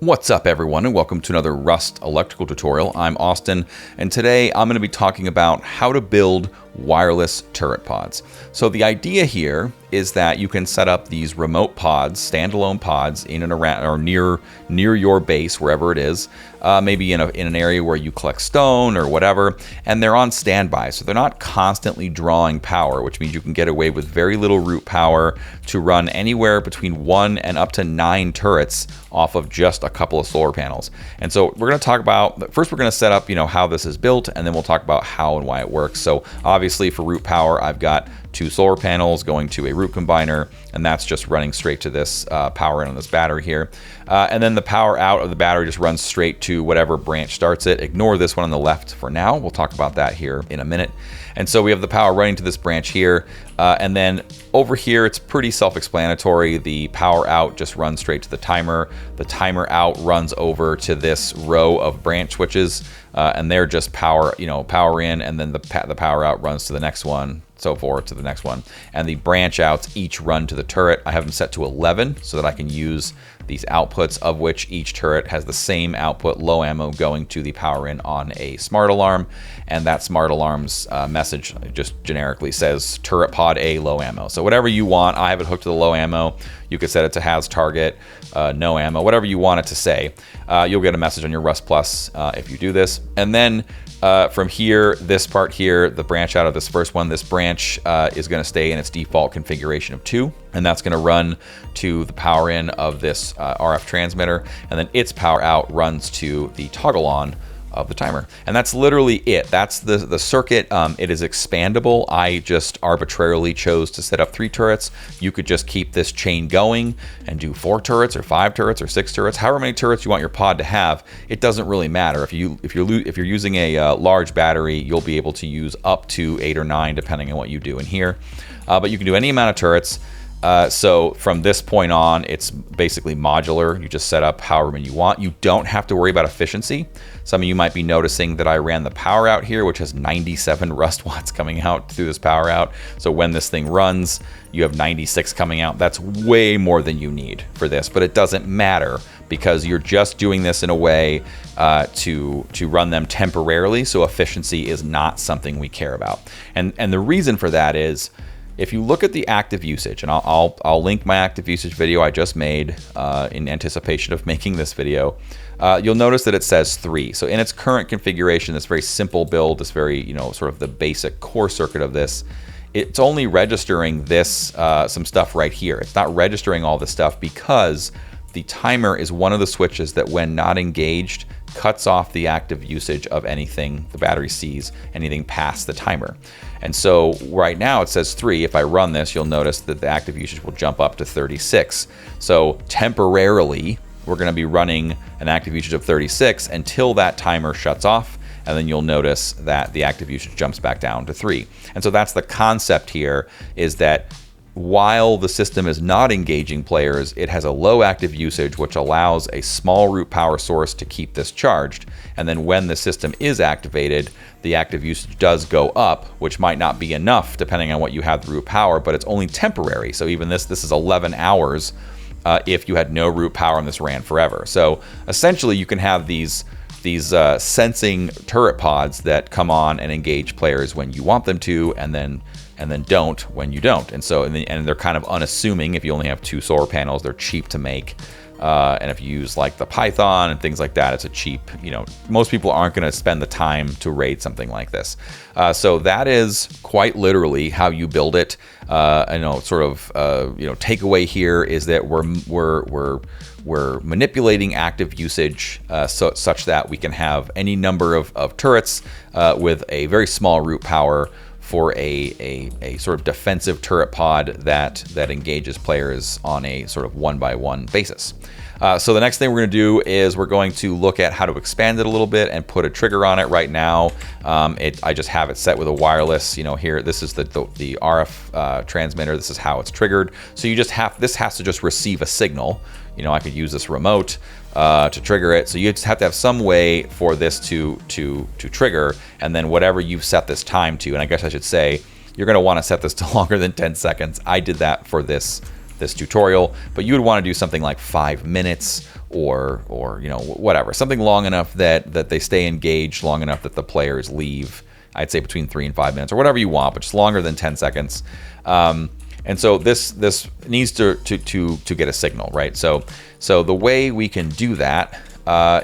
What's up everyone, and welcome to another Rust electrical tutorial. I'm Austin, and today I'm going to be talking about how to build wireless turret pods. So the idea here is that you can set up these remote pods, standalone pods in and around or near your base, wherever it is, maybe in an area where you collect stone or whatever, and they're on standby, so they're not constantly drawing power, which means you can get away with very little root power to run anywhere between 1 and up to 9 turrets off of just a couple of solar panels. And so we're going to talk about, first we're going to set up, how this is built, and then we'll talk about how and why it works. So obviously for root power, I've got 2 solar panels going to a root combiner, and that's just running straight to this power in on this battery here. And then the power out of the battery just runs straight to whatever branch starts it. Ignore this one on the left for now. We'll talk about that here in a minute. And so we have the power running to this branch here. And then over here, it's pretty self-explanatory. The power out just runs straight to the timer. The timer out runs over to this row of branch switches, and they're just power in, and then the power out runs to the next one, so forth to the next one. And the branch outs each run to the turret. I have them set to 11 so that I can use these outputs, of which each turret has the same output, low ammo, going to the power in on a smart alarm. And that smart alarm's message just generically says turret pod A, low ammo. So whatever you want, I have it hooked to the low ammo. You could set it to has target, no ammo, whatever you want it to say. You'll get a message on your Rust Plus if you do this. And then from here, this part here, the branch out of this first one, this branch is going to stay in its default configuration of 2, and that's going to run to the power in of this RF transmitter, and then its power out runs to the toggle on of the timer. And that's literally it. That's the circuit. It is expandable. I just arbitrarily chose to set up 3 turrets. You could just keep this chain going and do 4 turrets or 5 turrets or 6 turrets, however many turrets you want your pod to have. It doesn't really matter. If you're using a large battery, you'll be able to use up to 8 or 9 depending on what you do in here. But you can do any amount of turrets. So from this point on, it's basically modular. You just set up however many you want. You don't have to worry about efficiency. Some of you might be noticing that I ran the power out here, which has 97 rust watts coming out through this power out. So when this thing runs, you have 96 coming out. That's way more than you need for this, but it doesn't matter because you're just doing this in a way to run them temporarily. So efficiency is not something we care about. And the reason for that is, if you look at the active usage, and I'll link my active usage video I just made in anticipation of making this video, you'll notice that it says 3. So in its current configuration, this very simple build, this very, sort of the basic core circuit of this, it's only registering this, some stuff right here. It's not registering all this stuff because the timer is one of the switches that, when not engaged, cuts off the active usage of anything the battery sees, anything past the timer. And so right now it says 3. If I run this, you'll notice that the active usage will jump up to 36. So temporarily, we're going to be running an active usage of 36 until that timer shuts off, and then you'll notice that the active usage jumps back down to 3. And so that's the concept here, is that while the system is not engaging players, it has a low active usage, which allows a small root power source to keep this charged. And then when the system is activated, the active usage does go up, which might not be enough depending on what you have the root power, but it's only temporary. So even this is 11 hours if you had no root power and this ran forever. So essentially you can have these sensing turret pods that come on and engage players when you want them to, and then don't when you don't. And so and they're kind of unassuming. If you only have 2 solar panels, they're cheap to make. And if you use like the Python and things like that, it's a cheap, most people aren't going to spend the time to raid something like this. So that is quite literally how you build it. Takeaway here is that we're manipulating active usage such that we can have any number of turrets with a very small root power for a sort of defensive turret pod that engages players on a sort of 1-by-1 basis. So the next thing we're going to do is we're going to look at how to expand it a little bit and put a trigger on it. Right now, I just have it set with a wireless. Here, this is the RF transmitter. This is how it's triggered. So this has to just receive a signal. I could use this remote to trigger it. So you just have to have some way for this to trigger, and then whatever you've set this time to, and I guess I should say, you're going to want to set this to longer than 10 seconds. I did that for this this tutorial, but you would want to do something like 5 minutes or you know, whatever, something long enough that they stay engaged, long enough that the players leave. I'd say between 3 and 5 minutes or whatever you want, but just longer than 10 seconds. And so this needs to get a signal, right? So the way we can do that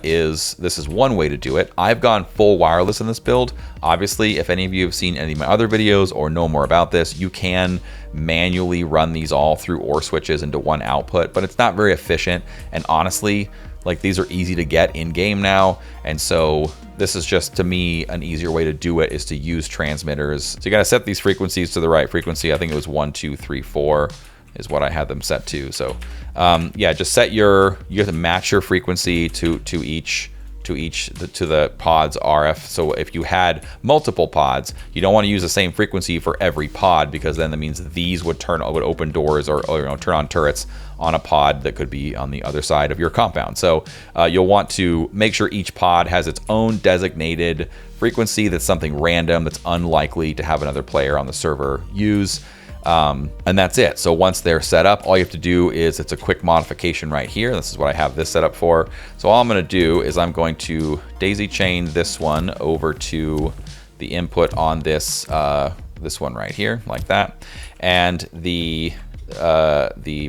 is, this is one way to do it. I've gone full wireless in this build. Obviously, if any of you have seen any of my other videos or know more about this, you can manually run these all through OR switches into one output, but it's not very efficient. And honestly, like, these are easy to get in game now. And so this is just, to me, an easier way to do it is to use transmitters. So you got to set these frequencies to the right frequency. I think it was 1, 2, 3, 4 is what I had them set to. So yeah, just set you have to match your frequency to the pod's RF. So if you had multiple pods, you don't want to use the same frequency for every pod, because then that means these would open doors or you know, turn on turrets on a pod that could be on the other side of your compound. So you'll want to make sure each pod has its own designated frequency that's something random that's unlikely to have another player on the server use. And that's it. So once they're set up, all you have to do is, it's a quick modification right here. This is what I have this set up for. So all I'm going to do is I'm going to daisy chain this one over to the input on this one right here, like that. And the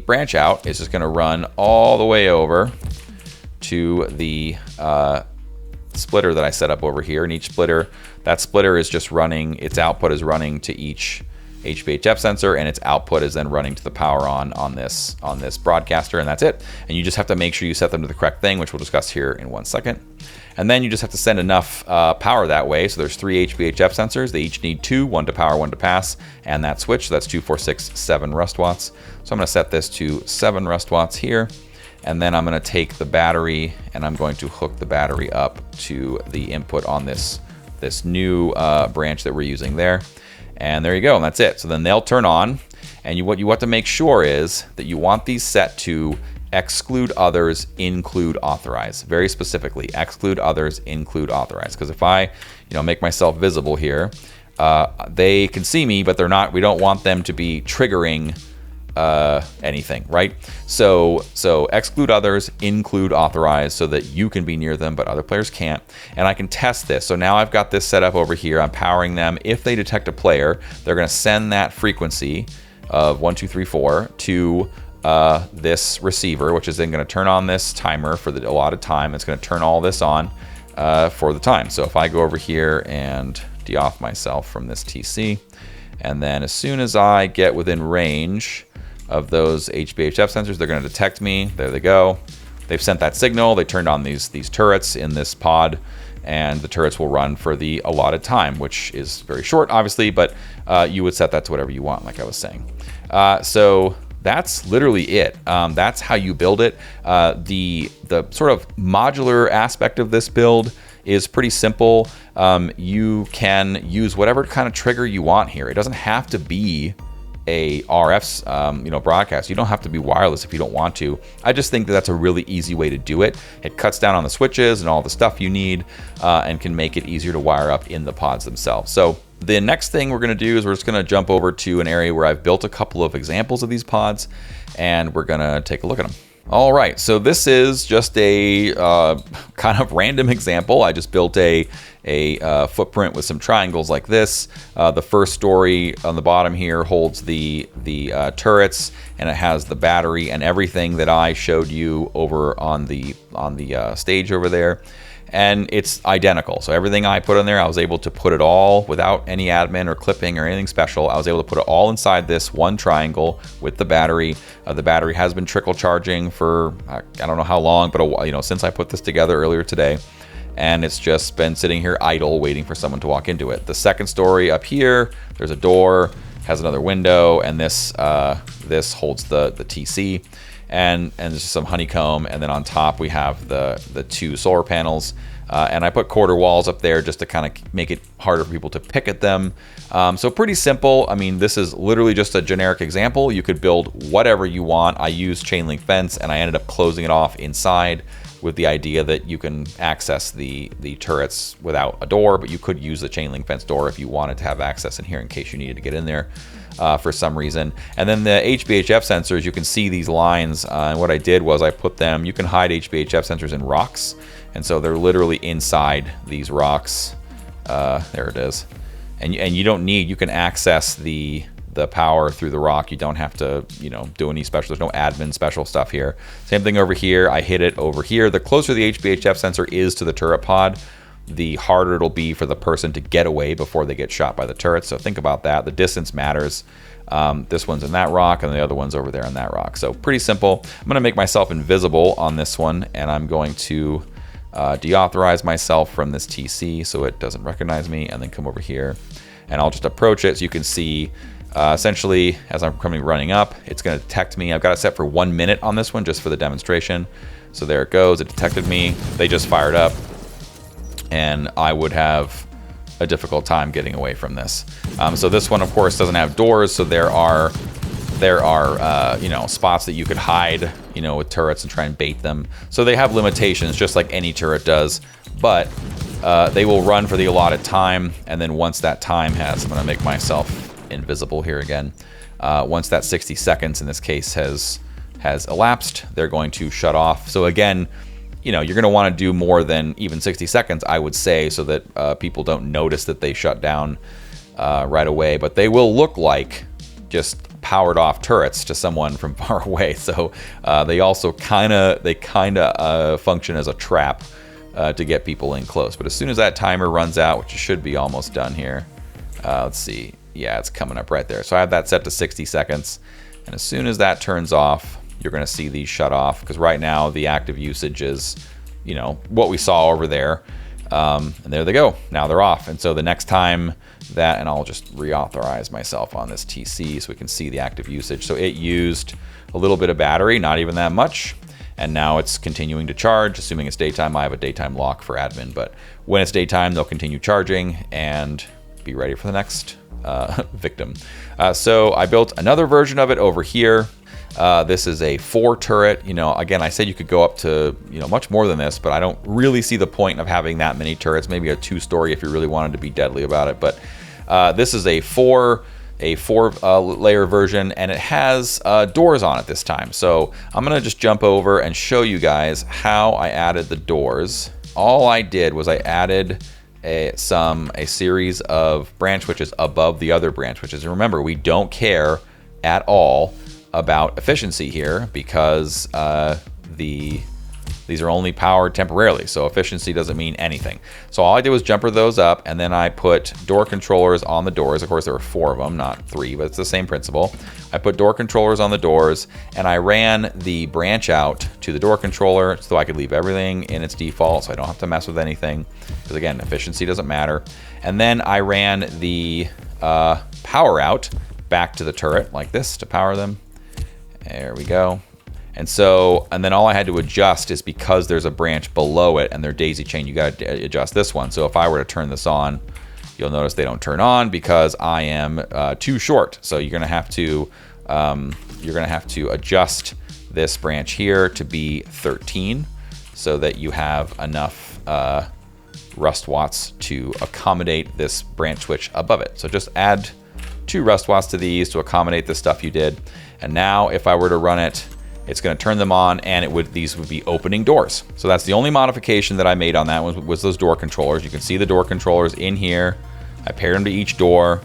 branch out is just going to run all the way over to the splitter that I set up over here. And each splitter, that splitter is just running, its output is running to each HPHF sensor, and its output is then running to the power on this broadcaster, and that's it. And you just have to make sure you set them to the correct thing, which we'll discuss here in 1 second. And then you just have to send enough power that way. So there's 3 HPHF sensors. They each need 2, 1 to power, 1 to pass, and that switch. So that's 2, 4, 6, 7 rust watts. So I'm going to set this to 7 rust watts here. And then I'm going to take the battery and I'm going to hook the battery up to the input on this new branch that we're using there. And there you go, and that's it. So then they'll turn on, and what you want to make sure is that you want these set to exclude others, include authorize. Very specifically, exclude others, include authorize. Because if I, make myself visible here, they can see me, but they're not. We don't want them to be triggering anything, right? So exclude others, include authorize, so that you can be near them but other players can't. And I can test this. So now I've got this set up over here. I'm powering them. If they detect a player, they're going to send that frequency of 1, 2, 3, 4 to this receiver, which is then going to turn on this timer for the allotted time. It's going to turn all this on for the time. So if I go over here and de-off myself from this TC, and then as soon as I get within range of those HPHF sensors, they're going to detect me. There they go. They've sent that signal. They turned on these turrets in this pod, and the turrets will run for the allotted time, which is very short, obviously, but you would set that to whatever you want, like I was saying. So that's literally it. That's how you build it. The sort of modular aspect of this build is pretty simple. You can use whatever kind of trigger you want here. It doesn't have to be a RF broadcast. You don't have to be wireless if you don't want to. I just think that that's a really easy way to do it. It cuts down on the switches and all the stuff you need, and can make it easier to wire up in the pods themselves. So the next thing we're going to do is we're just going to jump over to an area where I've built a couple of examples of these pods, and we're going to take a look at them. All right, so this is just a kind of random example. I just built a footprint with some triangles like this. The first story on the bottom here holds the turrets, and it has the battery and everything that I showed you over on the stage over there. And it's identical. So everything I put in there, I was able to put it all without any admin or clipping or anything special. I was able to put it all inside this one triangle with the battery. The battery has been trickle charging for I don't know how long, but since I put this together earlier today. And it's just been sitting here idle, waiting for someone to walk into it. The second story up here, there's a door, has another window, and this holds the TC. And there's just some honeycomb, and then on top we have the 2 solar panels, and I put quarter walls up there just to kind of make it harder for people to pick at them. So pretty simple. I mean, this is literally just a generic example. You could build whatever you want. I used chain link fence, and I ended up closing it off inside with the idea that you can access the turrets without a door, but you could use the chain link fence door if you wanted to have access in here in case you needed to get in there. for some reason. And then the HBHF sensors, you can see these lines. And what I did was I put them, you can hide HBHF sensors in rocks. And so they're literally inside these rocks. There it is. And you don't need, you can access the power through the rock. You don't have to, do any special, there's no admin special stuff here. Same thing over here. I hit it over here. The closer the HBHF sensor is to the turret pod, the harder it'll be for the person to get away before they get shot by the turret. So think about that. The distance matters. This one's in that rock and the other one's over there in that rock. So pretty simple. I'm going to make myself invisible on this one, and I'm going to deauthorize myself from this TC so it doesn't recognize me, and then come over here and I'll just approach it so you can see essentially as I'm running up, it's going to detect me. I've got it set for 1 minute on this one just for the demonstration. So there it goes. It detected me. They just fired up. And I would have a difficult time getting away from this. So this one, of course, doesn't have doors, so there are spots that you could hide, with turrets and try and bait them. So they have limitations, just like any turret does. But they will run for the allotted time, and then once that time has, I'm going to make myself invisible here again. Once that 60 seconds in this case has elapsed, they're going to shut off. So again, you're going to want to do more than even 60 seconds, I would say, so that people don't notice that they shut down right away. But they will look like just powered off turrets to someone from far away. So they also kind of function as a trap to get people in close. But as soon as that timer runs out, which should be almost done here, let's see. Yeah, it's coming up right there. So I have that set to 60 seconds. And as soon as that turns off, you're going to see these shut off, because right now the active usage is, what we saw over there. And there they go. Now they're off. And so the next time that, and I'll just reauthorize myself on this TC so we can see the active usage. So it used a little bit of battery, not even that much. And now it's continuing to charge. Assuming it's daytime, I have a daytime lock for admin. But when it's daytime, they'll continue charging and be ready for the next victim. So I built another version of it over here. This is a 4 turret. Again, I said you could go up to much more than this, but I don't really see the point of having that many turrets. Maybe a 2-story if you really wanted to be deadly about it. But this is a 4 layer version, and it has doors on it this time. So I'm gonna just jump over and show you guys how I added the doors. All I did was I added a series of branch switches above the other branch switches. And remember, we don't care at all about efficiency here, because these are only powered temporarily, so efficiency doesn't mean anything. So all I did was jumper those up, and then I put door controllers on the doors. Of course, there were 4 of them, not 3, but it's the same principle. I put door controllers on the doors, and I ran the branch out to the door controller so I could leave everything in its default, so I don't have to mess with anything, because again, efficiency doesn't matter. And then I ran the power out back to the turret like this to power them. There we go. And then all I had to adjust is, because there's a branch below it and they're daisy chain, you got to adjust this one. So if I were to turn this on, you'll notice they don't turn on because I am too short. So you're gonna have to adjust this branch here to be 13 so that you have enough rust watts to accommodate this branch switch above it. So just add 2 rust watts to these to accommodate the stuff you did. And now if I were to run it, it's going to turn them on, and these would be opening doors. So that's the only modification that I made on that one, was those door controllers. You can see the door controllers in here. I paired them to each door,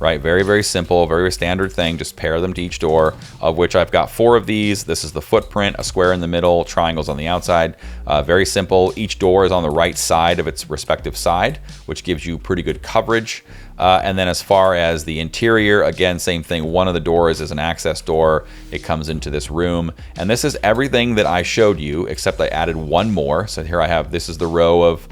right? Very, very simple, very standard thing. Just pair them to each door, of which I've got 4 of these. This is the footprint, a square in the middle, triangles on the outside. Very simple. Each door is on the right side of its respective side, which gives you pretty good coverage. And then as far as the interior, again, same thing. One of the doors is an access door. It comes into this room. And this is everything that I showed you, except I added 1 more. So here I have, this is the row of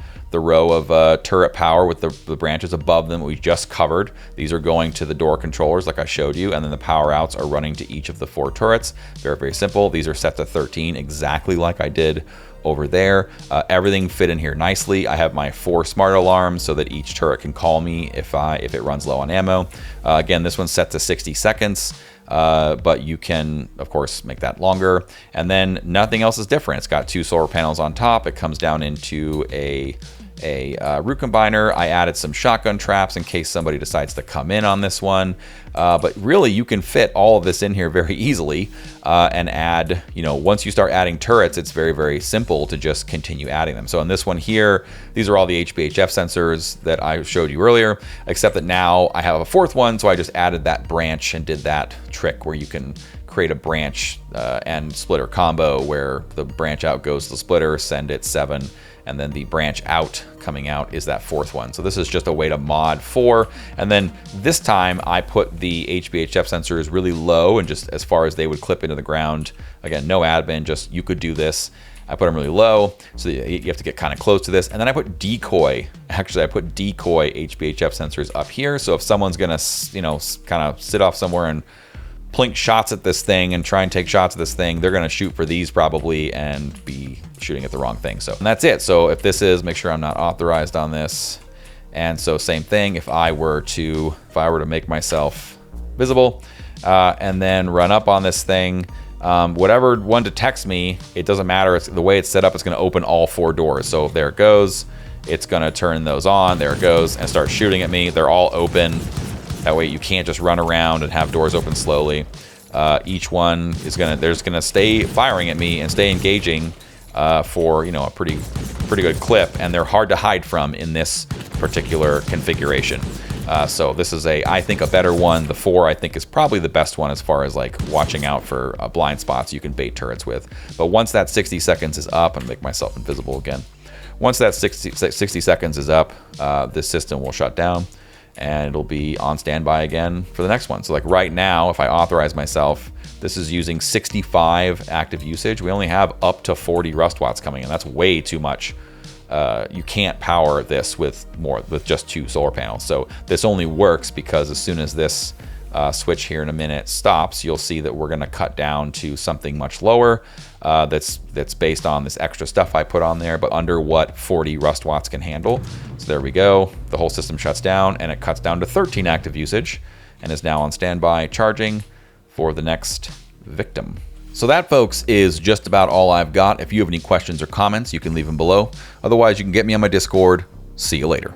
turret power with the branches above them we just covered. These are going to the door controllers like I showed you, and then the power outs are running to each of the 4 turrets. Very, very simple. These are set to 13, exactly like I did over there. Everything fit in here nicely. I have my 4 smart alarms so that each turret can call me if it runs low on ammo. Again, this one's set to 60 seconds. But you can, of course, make that longer. And then nothing else is different. It's got 2 solar panels on top. It comes down into a root combiner. I added some shotgun traps in case somebody decides to come in on this one. But really, you can fit all of this in here very easily and add, once you start adding turrets, it's very, very simple to just continue adding them. So in this one here, these are all the HBHF sensors that I showed you earlier, except that now I have a fourth one, so I just added that branch and did that trick where you can create a branch and splitter combo where the branch out goes to the splitter, send it 7, and then the branch out coming out is that fourth one. So this is just a way to mod 4. And then this time I put the HBHF sensors really low and just as far as they would clip into the ground. Again, no admin, just you could do this. I put them really low, so you have to get kind of close to this. And then I put decoy. Actually, I put decoy HBHF sensors up here. So if someone's gonna, kind of sit off somewhere and plink shots at this thing and try and take shots at this thing, they're gonna shoot for these probably and be shooting at the wrong thing. So, and that's it. So if this is, make sure I'm not authorized on this. And so same thing, if I were to make myself visible and then run up on this thing, whatever one detects me, it doesn't matter. It's the way it's set up, it's gonna open all 4 doors. So there it goes. It's gonna turn those on, there it goes, and start shooting at me. They're all open. That way you can't just run around and have doors open slowly. Each one is gonna stay firing at me and stay engaging for a pretty good clip, and they're hard to hide from in this particular configuration. So this is I think a better one. The 4 I think is probably the best one as far as like watching out for blind spots you can bait turrets with. But once that 60 seconds is up, and make myself invisible again. Once that 60 seconds is up, this system will shut down and it'll be on standby again for the next one. So like right now, if I authorize myself, this is using 65 active usage. We only have up to 40 rust watts coming in. That's way too much. You can't power this with just 2 solar panels. So this only works because as soon as this switch here in a minute stops, you'll see that we're gonna cut down to something much lower that's based on this extra stuff I put on there, but under what 40 rust watts can handle. So there we go. The whole system shuts down and it cuts down to 13 active usage and is now on standby charging for the next victim. So that, folks, is just about all I've got. If you have any questions or comments, you can leave them below. Otherwise, you can get me on my Discord. See you later.